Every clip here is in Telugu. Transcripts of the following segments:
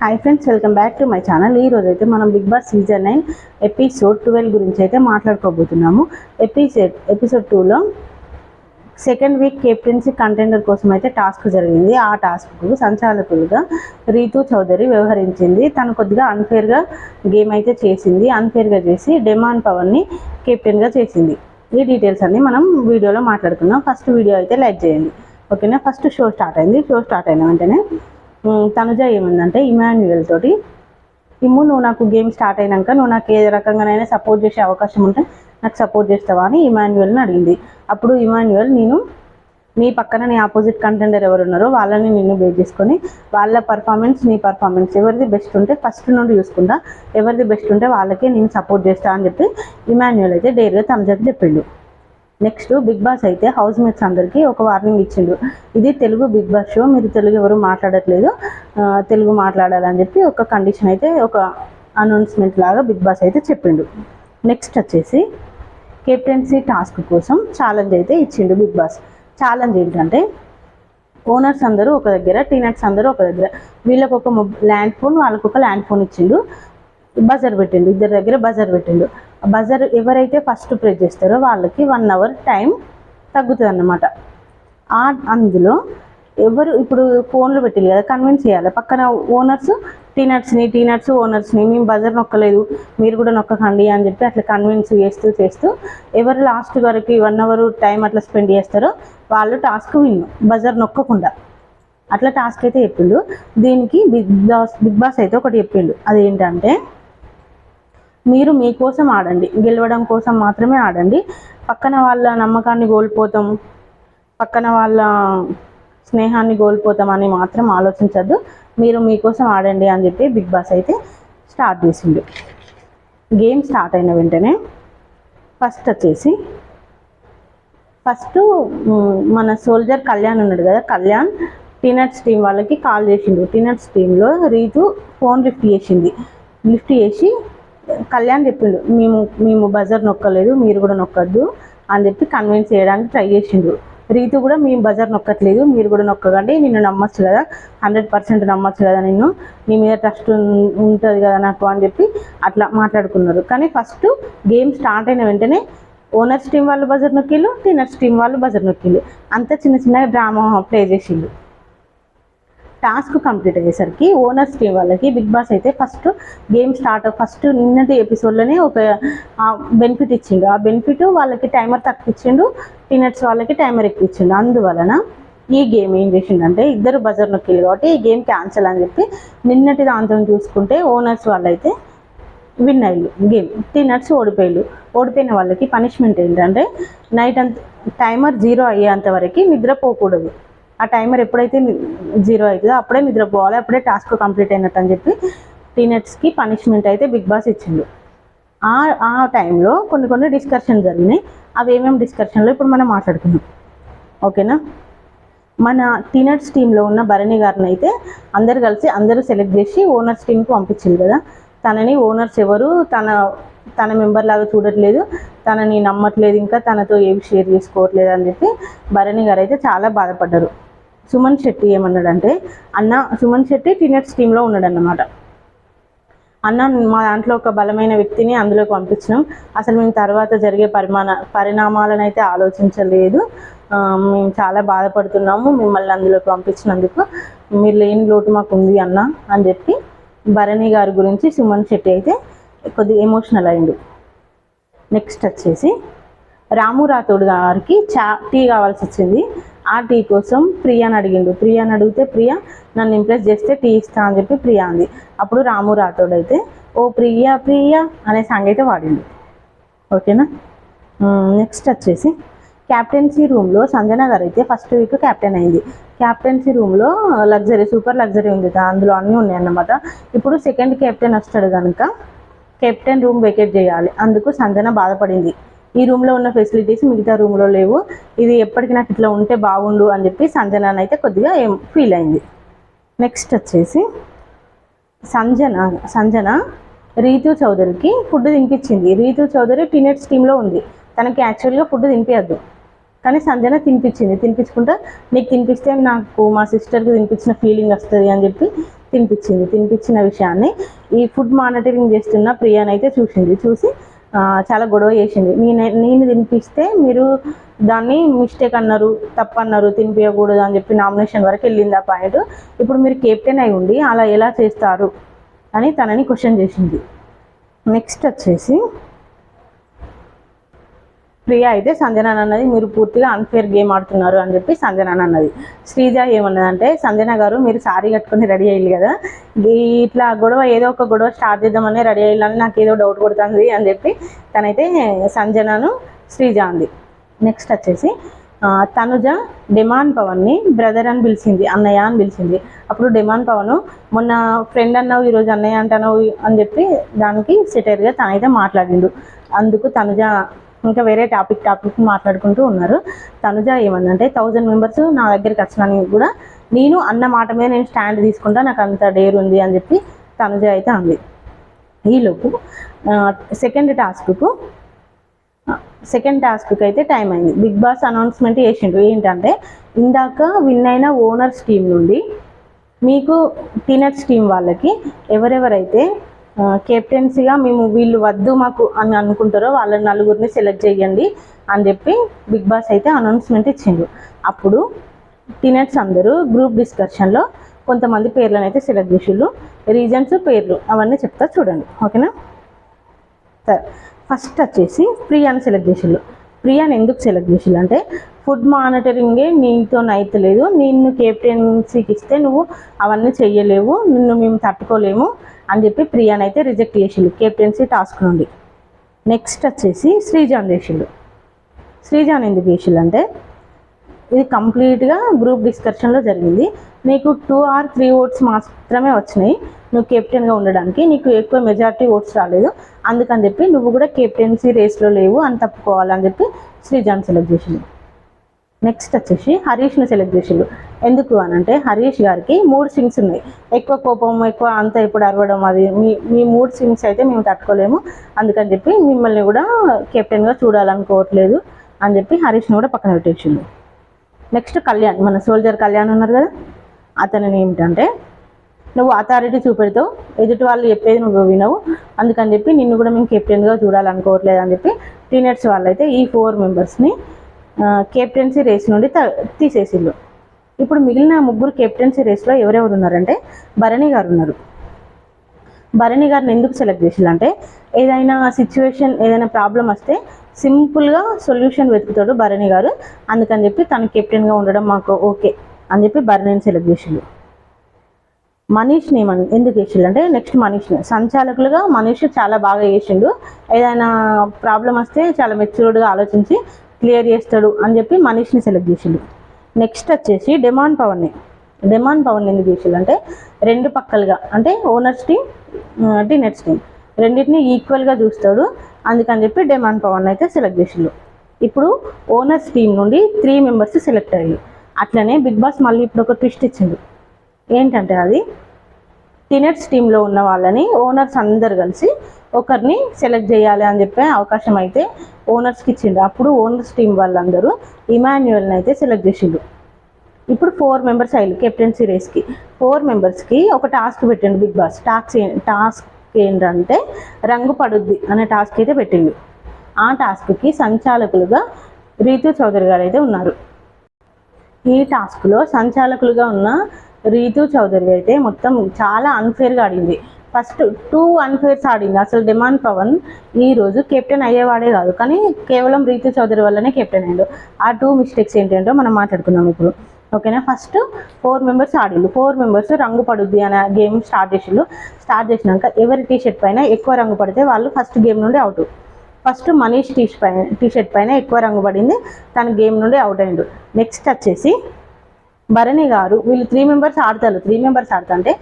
Hi friends, welcome back to my channel. ఈ రోజు అయితే మనం బిగ్ బాస్ సీజన్ 9 ఎపిసోడ్ 12 గురించి అయితే మాట్లాడుకోబోతున్నాము. ఎపిసోడ్ 2లో సెకండ్ వీక్ కెప్టెన్సీ కంటెండర్ కోసం అయితే టాస్క్ జరిగింది. ఆ టాస్క్కు సంచాలకులుగా రీతూ చౌదరి వ్యవహరించింది. తను కొద్దిగా అన్ఫేర్గా గేమ్ అయితే చేసింది. అన్ఫేర్గా చేసి డెమాన్ పవన్ని కెప్టెన్గా చేసింది. ఈ డీటెయిల్స్ అన్నీ మనం వీడియోలో మాట్లాడుకుందాం. ఫస్ట్ వీడియో అయితే లైక్ చేయండి, ఓకేనా. ఫస్ట్ షో స్టార్ట్ అయింది. షో స్టార్ట్ అయిన వెంటనే తనుజ ఏముందంటే ఇమాన్యుయల్ తోటి, నువ్వు నాకు గేమ్ స్టార్ట్ అయినాక నువ్వు నాకు ఏ రకంగానైనా సపోర్ట్ చేసే అవకాశం ఉంటే నాకు సపోర్ట్ చేస్తావా అని ఇమాన్యుయల్ని అడిగింది. అప్పుడు ఇమాన్యుయల్, నేను నీ పక్కన నీ ఆపోజిట్ కంటెండర్ ఎవరున్నారో వాళ్ళని నిన్ను బేస్ చేసుకొని వాళ్ళ పర్ఫార్మెన్స్ నీ పర్ఫార్మెన్స్ ఎవరిది బెస్ట్ ఉంటే ఫస్ట్ నుండి చూసుకుంటా, ఎవరిది బెస్ట్ ఉంటే వాళ్ళకే నేను సపోర్ట్ చేస్తా అని చెప్పి ఇమాన్యుయల్ అయితే డేర్గా తనుజకి చెప్పిండు. నెక్స్ట్ బిగ్ బాస్ అయితే హౌస్ మేట్స్ అందరికీ ఒక వార్నింగ్ ఇచ్చిండు. ఇది తెలుగు బిగ్ బాస్ షో, మీరు తెలుగు ఎవరు మాట్లాడట్లేదు, తెలుగు మాట్లాడాలని చెప్పి ఒక కండిషన్ అయితే, ఒక అనౌన్స్మెంట్ లాగా బిగ్ బాస్ అయితే చెప్పిండు. నెక్స్ట్ వచ్చేసి కెప్టెన్సీ టాస్క్ కోసం ఛాలెంజ్ అయితే ఇచ్చిండు బిగ్ బాస్. ఛాలెంజ్ ఏంటంటే ఓనర్స్ అందరూ ఒక దగ్గర, టీనట్స్ అందరూ ఒక దగ్గర, వీళ్ళకి ఒక ల్యాండ్ ఫోన్, వాళ్ళకు ఒక ల్యాండ్ ఫోన్ ఇచ్చిండు. బజర్ పెట్టిండు, ఇద్దరి దగ్గర బజర్ పెట్టిండు. బజర్ ఎవరైతే ఫస్ట్ ప్రెస్ చేస్తారో వాళ్ళకి 1 hour టైం తగ్గుతుంది అన్నమాట. అందులో ఎవరు ఇప్పుడు ఫోన్లు పెట్టింది కదా, కన్విన్స్ చేయాలి పక్కన ఓనర్స్ టీనట్స్ ఓనర్స్ని, మేము బజర్ నొక్కలేదు మీరు కూడా నొక్కకండి అని చెప్పి అట్లా కన్విన్స్ చేస్తూ ఎవరు లాస్ట్ వరకు 1 hour టైం అట్లా స్పెండ్ చేస్తారో వాళ్ళు టాస్క్ బజర్ నొక్కకుండా అట్లా టాస్క్ అయితే చెప్పిండు. దీనికి బిగ్ బాస్ అయితే ఒకటి చెప్పిండు. అదేంటంటే మీరు మీకోసం ఆడండి, గెలవడం కోసం మాత్రమే ఆడండి, పక్కన వాళ్ళ నమ్మకాన్ని కోల్పోతాం, పక్కన వాళ్ళ స్నేహాన్ని కోల్పోతాం అని మాత్రం ఆలోచించద్దు, మీరు మీకోసం ఆడండి అని చెప్పి బిగ్ బాస్ అయితే స్టార్ట్ చేసిండు. గేమ్ స్టార్ట్ అయిన వెంటనే ఫస్ట్ మన సోల్జర్ కళ్యాణ్ ఉన్నాడు కదా, కళ్యాణ్ టీనట్స్ టీం వాళ్ళకి కాల్ చేసిండు. టీనట్స్ టీంలో రీతు ఫోన్ లిఫ్ట్ చేసి కళ్యాణ్ చెప్పిండు, మేము బజర్ నొక్కలేదు మీరు కూడా నొక్కద్దు అని చెప్పి కన్విన్స్ చేయడానికి ట్రై చేసిండు. రీతు కూడా మేము బజర్ నొక్కట్లేదు మీరు కూడా నొక్కకండి, నిన్ను నమ్మచ్చు కదా, 100% నమ్మచ్చు కదా, నీ మీద ట్రస్ట్ ఉంటుంది కదా నాకు అని చెప్పి అట్లా మాట్లాడుకున్నారు. కానీ ఫస్ట్ గేమ్ స్టార్ట్ అయిన వెంటనే ఓనర్స్ టీం వాళ్ళు బజర్ నొక్కిళ్ళు, టీనర్స్ టీం వాళ్ళు బజర్ నొక్కిళ్ళు, అంతా చిన్న డ్రామా ప్లే చేసిండు. టాస్క్ కంప్లీట్ అయ్యేసరికి ఓనర్స్ టీం వాళ్ళకి బిగ్ బాస్ అయితే గేమ్ ఫస్ట్ నిన్నటి ఎపిసోడ్లోనే ఒక బెనిఫిట్ ఇచ్చిండు. ఆ బెనిఫిట్ వాళ్ళకి టైమర్ తక్కువ ఇచ్చిండు, టీనట్స్ వాళ్ళకి టైమర్ ఎక్కువ ఇచ్చిండు. అందువలన ఈ గేమ్ ఏం చేసిండంటే ఇద్దరు బజర్ నొక్కిళ్ళు కాబట్టి ఈ గేమ్ క్యాన్సిల్ అని చెప్పి నిన్నటి దాంతో చూసుకుంటే ఓనర్స్ వాళ్ళైతే విన్ అయ్యారు గేమ్, టీనట్స్ ఓడిపోయిన వాళ్ళకి పనిష్మెంట్ ఏంటంటే నైట్ అంత టైమర్ 0 అయ్యేంత వరకు నిద్రపోకూడదు. ఆ టైమర్ ఎప్పుడైతే 0 అవుతుందో అప్పుడే నిద్రపోవాలి, అప్పుడే టాస్క్ కంప్లీట్ అయినట్టు అని చెప్పి టీనట్స్కి పనిష్మెంట్ అయితే బిగ్ బాస్ ఇచ్చిండు. ఆ టైంలో కొన్ని డిస్కషన్ జరిగినాయి. అవి ఏమేమి డిస్కషన్లో ఇప్పుడు మనం మాట్లాడుకున్నాం, ఓకేనా. మన టీనట్స్ టీంలో ఉన్న భరణి గారిని అయితే అందరూ సెలెక్ట్ చేసి ఓనర్స్ టీంకి పంపించింది కదా. తనని ఓనర్స్ ఎవరు తన మెంబర్ లాగా చూడట్లేదు, తనని నమ్మట్లేదు, ఇంకా తనతో ఏవి షేర్ చేసుకోవట్లేదు అని చెప్పి భరణి గారు అయితే చాలా బాధపడ్డారు. సుమన్ శెట్టి ఏమన్నాడంటే, సుమన్ శెట్టి టీనట్స్ టీంలో ఉన్నాడన్నమాట. మా దాంట్లో ఒక బలమైన వ్యక్తిని అందులోకి పంపించినాం, అసలు మేము తర్వాత జరిగే పరిణామాలను అయితే ఆలోచించలేదు, మేము చాలా బాధపడుతున్నాము మిమ్మల్ని అందులోకి పంపించినందుకు, మీరు లేని లోటు మాకు ఉంది అని చెప్పి భరణి గారి గురించి సుమన్ శెట్టి అయితే కొద్దిగా ఎమోషనల్ అయిండు. నెక్స్ట్ వచ్చేసి రాము రాథోడ్ గారికి టీ కావాల్సి వచ్చింది. ఆ టీ కోసం ప్రియాని అడిగితే ప్రియా నన్ను ఇంప్రెస్ చేస్తే టీ ఇస్తా అని చెప్పి ప్రియా అంది. అప్పుడు రాము రాథోడ్ అయితే ఓ ప్రియా అనే సాంగ్ అయితే వాడిండు, ఓకేనా. నెక్స్ట్ వచ్చేసి క్యాప్టెన్సీ రూమ్లో సంజన గారు అయితే ఫస్ట్ వీక్ క్యాప్టెన్ అయింది. క్యాప్టెన్సీ రూమ్లో సూపర్ లగ్జరీ ఉంది, అందులో అన్నీ ఉన్నాయి అన్నమాట. ఇప్పుడు సెకండ్ కెప్టెన్ వస్తాడు కనుక కెప్టెన్ రూమ్ వెకేట్ చేయాలి, అందుకు సంజన బాధపడింది. ఈ రూమ్లో ఉన్న ఫెసిలిటీస్ మిగతా రూమ్లో లేవు, ఇది ఎప్పటికీ నాకు ఇట్లా ఉంటే బాగుండు అని చెప్పి సంజన అయితే కొద్దిగా ఫీల్ అయింది. నెక్స్ట్ వచ్చేసి సంజన రీతూ చౌదరికి ఫుడ్ తినిపించింది. రీతూ చౌదరి టీనట్స్ టీంలో ఉంది, తనకి యాక్చువల్గా ఫుడ్ తినిపించద్దు, కానీ సంజన తినిపించుకుంటా నీకు తినిపిస్తే నాకు మా సిస్టర్కి తినిపించిన ఫీలింగ్ వస్తుంది అని చెప్పి తినిపించిన విషయాన్ని ఈ ఫుడ్ మానిటరింగ్ చేస్తున్న ప్రియానైతే చూసి చాలా గొడవ చేసింది. నేను తినిపిస్తే మీరు దాన్ని మిస్టేక్ అన్నారు, తప్పు అన్నారు, తినిపించకూడదు అని చెప్పి నామినేషన్ వరకు వెళ్ళింది ఆ పాయింట్. ఇప్పుడు మీరు కెప్టెన్ అయి ఉండి అలా ఎలా చేస్తారు అని తనని క్వశ్చన్ చేసింది. నెక్స్ట్ వచ్చేసి ప్రియా అయితే సంజన అన్నది మీరు పూర్తిగా అన్ఫేర్ గేమ్ ఆడుతున్నారు అని చెప్పి సంజన అన్నది. శ్రీజ ఏమన్నదంటే సంజన గారు మీరు సారీ కట్టుకొని రెడీ అయ్యాలి కదా, ఇట్లా గొడవ ఏదో ఒక గొడవ స్టార్ట్ చేద్దామని రెడీ అయ్యాలని నాకు ఏదో డౌట్ కొడుతుంది అని చెప్పి తనైతే సంజనను శ్రీజ అంది. నెక్స్ట్ వచ్చేసి తనుజ డిమాండ్ పవన్ని బ్రదర్ అని పిలిచింది, అన్నయ్య అని పిలిచింది. అప్పుడు డిమాండ్ పవన్ మొన్న ఫ్రెండ్ అన్నావు ఈరోజు అన్నయ్య అంటున్నావు అని చెప్పి దానికి సెటైర్గా తనైతే మాట్లాడిండు. అందుకు తనుజ ఇంకా వేరే టాపిక్ మాట్లాడుకుంటూ ఉన్నారు. తనుజ ఏమందంటే 1000 మెంబర్స్ నా దగ్గరికి వచ్చినానికి కూడా నేను అన్న మాట మీద నేను స్టాండ్ తీసుకుంటా, నాకు అంత డేర్ ఉంది అని చెప్పి తనుజ అయితే అంది. ఈలోపు సెకండ్ టాస్క్కి అయితే టైం అయింది. బిగ్ బాస్ అనౌన్స్మెంట్ చేసిండు. ఏంటంటే ఇందాక విన్ అయిన ఓనర్స్ టీం నుండి మీకు పీనట్స్ టీం వాళ్ళకి ఎవరెవరైతే కెప్టెన్సీగా మేము వీళ్ళు వద్దు మాకు అని అనుకుంటారో వాళ్ళ 4 సెలెక్ట్ చేయండి అని చెప్పి బిగ్ బాస్ అయితే అనౌన్స్మెంట్ ఇచ్చిండు. అప్పుడు టీనట్స్ అందరూ గ్రూప్ డిస్కషన్లో కొంతమంది పేర్లను అయితే సెలెక్ట్ చేసిండు. రీజన్స్, పేర్లు అవన్నీ చెప్తా చూడండి, ఓకేనా. సరే, ఫస్ట్ వచ్చేసి ప్రియాని సెలెక్ట్ చేసిండు. ప్రియాని ఎందుకు సెలెక్ట్ చేసిండు అంటే ఫుడ్ మానిటరింగే నీతో నైతలేదు, నిన్ను కెప్టెన్సీకి ఇస్తే నువ్వు అవన్నీ చెయ్యలేవు, నిన్ను మేము తట్టుకోలేము అని చెప్పి ప్రియాని అయితే రిజెక్ట్ చేసిండు కెప్టెన్సీ టాస్క్ నుండి. నెక్స్ట్ వచ్చేసి శ్రీజాన్ చేసిండు. శ్రీజాన్ ఎందుకు చేసిండు అంటే ఇది కంప్లీట్గా గ్రూప్ డిస్కషన్లో జరిగింది. నీకు 2 or 3 ఓట్స్ మాత్రమే వచ్చినాయి నువ్వు కెప్టెన్గా ఉండడానికి, నీకు ఎక్కువ మెజారిటీ ఓట్స్ రాలేదు, అందుకని చెప్పి నువ్వు కూడా కెప్టెన్సీ రేస్లో లేవు అని తప్పుకోవాలని చెప్పి శ్రీజాన్ సెలెక్ట్ చేసిండు. నెక్స్ట్ వచ్చేసి హరీష్ని సెలెక్ట్ చేసిండు. ఎందుకు అని అంటే హరీష్ గారికి 3 స్వింగ్స్ ఉన్నాయి, ఎక్కువ కోపం ఎక్కువ అంతా ఇప్పుడు అరవడం, అది మీ 3 స్వింగ్స్ అయితే మేము తట్టుకోలేము, అందుకని చెప్పి మిమ్మల్ని కూడా కెప్టెన్గా చూడాలనుకోవట్లేదు అని చెప్పి హరీష్ని కూడా పక్కన పెట్టేసిండు. నెక్స్ట్ కళ్యాణ్, మన సోల్జర్ కళ్యాణ్ ఉన్నారు కదా, అతనిని ఏమిటంటే నువ్వు అథారిటీ చూపెడతావు, ఎదుటి వాళ్ళు చెప్పేది నువ్వు వినవు, అందుకని చెప్పి నిన్ను కూడా మేము కెప్టెన్గా చూడాలనుకోవట్లేదు అని చెప్పి టీనట్స్ వాళ్ళు అయితే ఈ 4 మెంబర్స్ని కెప్టెన్సీ రేస్ నుండి తీసేసిళ్ళు. ఇప్పుడు మిగిలిన 3 కెప్టెన్సీ రేస్లో ఎవరెవరు ఉన్నారంటే భరణి గారు ఉన్నారు. భరణి గారిని ఎందుకు సెలెక్ట్ చేసిళ్ళు అంటే ఏదైనా సిచ్యువేషన్, ఏదైనా ప్రాబ్లం వస్తే సింపుల్గా సొల్యూషన్ వెతుకుతాడు భరణి గారు, అందుకని చెప్పి తను కెప్టెన్గా ఉండడం మాకు ఓకే అని చెప్పి భరణిని సెలెక్ట్ చేసిళ్ళు. మనీష్ని ఎందుకు చేసిండు అంటే నెక్స్ట్ మనీష్ని సంచాలకులుగా మనీష్ చాలా బాగా చేసిండు, ఏదైనా ప్రాబ్లం వస్తే చాలా మెచ్యూర్డ్గా ఆలోచించి క్లియర్ చేస్తాడు అని చెప్పి మనీష్ని సెలెక్ట్ చేసిండు. నెక్స్ట్ వచ్చేసి డిమాండ్ పవన్ ఎందుకు చేసిండు అంటే 2 పక్కలుగా అంటే ఓనర్స్ టీం, టీనట్స్ టీం రెండింటిని ఈక్వల్గా చూస్తాడు, అందుకని చెప్పి డిమాండ్ పవన్ అయితే సెలెక్ట్ చేసిండు. ఇప్పుడు ఓనర్స్ టీం నుండి 3 మెంబర్స్ సెలెక్ట్ అయ్యారు. అట్లనే బిగ్ బాస్ మళ్ళీ ఇప్పుడు ఒక ట్విస్ట్ ఇచ్చిండు. ఏంటంటే అది టీనట్స్ టీంలో ఉన్న వాళ్ళని ఓనర్స్ అందరు కలిసి ఒకరిని సెలెక్ట్ చేయాలి అని చెప్పే అవకాశం అయితే ఓనర్స్కి ఇచ్చిండు. అప్పుడు ఓనర్స్ టీం వాళ్ళందరూ ఇమాన్యుయల్ని అయితే సెలెక్ట్ చేసిండు. ఇప్పుడు 4 మెంబర్స్ అయ్యారు కెప్టెన్సీ రేస్కి. 4 మెంబర్స్కి ఒక టాస్క్ పెట్టిండు బిగ్ బాస్. టాస్క్ ఏంటంటే రంగు పడుద్ది అనే టాస్క్ అయితే పెట్టిండు. ఆ టాస్క్కి సంచాలకులుగా రీతు చౌదరి గారు అయితే ఉన్నారు. ఈ టాస్క్లో సంచాలకులుగా ఉన్న రీతు చౌదరి అయితే మొత్తం చాలా అన్ఫేర్గా ఆడింది. ఫస్ట్ 2 అన్ఫేర్స్ ఆడింది. అసలు డిమాండ్ పవన్ ఈరోజు కెప్టెన్ అయ్యేవాడే కాదు, కానీ కేవలం రీతు చౌదరి వల్లనే కెప్టెన్ అయ్యాడు. ఆ 2 మిస్టేక్స్ ఏంటంటో మనం మాట్లాడుకుందాం ఇప్పుడు, ఓకేనా. First 4 members ఆడిండు. 4 మెంబర్స్ రంగు పడుద్ది అనే గేమ్ స్టార్ట్ చేసినాక ఎవరి టీషర్ట్ పైన ఎక్కువ రంగు పడితే వాళ్ళు ఫస్ట్ గేమ్ నుండి అవుట్. ఫస్ట్ మనీష్ టీషర్ట్ పైన ఎక్కువ రంగు పడింది, తన గేమ్ నుండి అవుట్ అయ్యిండు. నెక్స్ట్ వచ్చేసి భరణి గారు, వీళ్ళు 3 మెంబర్స్ ఆడతారు. 3 మెంబర్స్ ఆడుతుంటే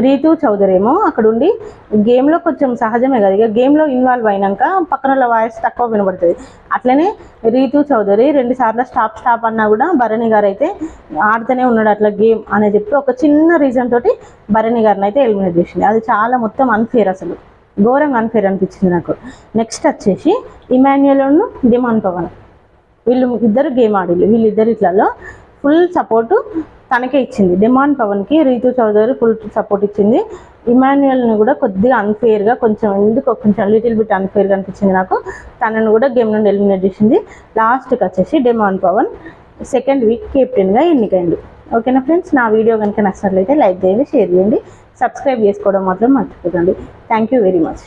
రీతు చౌదరి ఏమో అక్కడ ఉండి గేమ్లో కొంచెం సహజమే కదా, ఇక గేమ్లో ఇన్వాల్వ్ అయినాక పక్కన వాళ్ళ వాయిస్ తక్కువ వినబడుతుంది. అట్లనే రీతు చౌదరి 2 సార్లు స్టాప్ అన్నా కూడా భరణి గారు అయితే ఆడుతూనే ఉన్నాడు అట్లా గేమ్ అని చెప్పి ఒక చిన్న రీజన్ తోటి భరణి గారిని అయితే ఎలిమినేట్ చేసింది. అది చాలా మొత్తం అన్ఫేర్, అసలు ఘోరంగా అన్ఫేర్ అనిపించింది నాకు. నెక్స్ట్ వచ్చేసి ఇమాన్యుయల్ డిమాండ్ పవన్. వీళ్ళు ఇద్దరు గేమ్ ఆడిళ్ళు. వీళ్ళిద్దరు ఇట్లలో ఫుల్ సపోర్టు తనకే ఇచ్చింది. డిమాండ్ పవన్కి రీతు చౌదరి ఫుల్ సపోర్ట్ ఇచ్చింది. ఇమాన్యుయల్ని కూడా కొద్దిగా అన్ఫేర్గా కొంచెం లిటిల్ బిట్ అన్ఫేర్గా అనిపించింది నాకు. తనను కూడా గేమ్ నుండి ఎలిమినేట్ చేసింది. లాస్ట్కి వచ్చేసి డిమాండ్ పవన్ సెకండ్ వీక్ కెప్టెన్గా ఎన్నికైంది. ఓకేనా ఫ్రెండ్స్, నా వీడియో కనుక నచ్చినట్లయితే లైక్ చేయండి, షేర్ చేయండి, సబ్స్క్రైబ్ చేసుకోవడం మాత్రం మర్చిపోకండి. Thank you very much.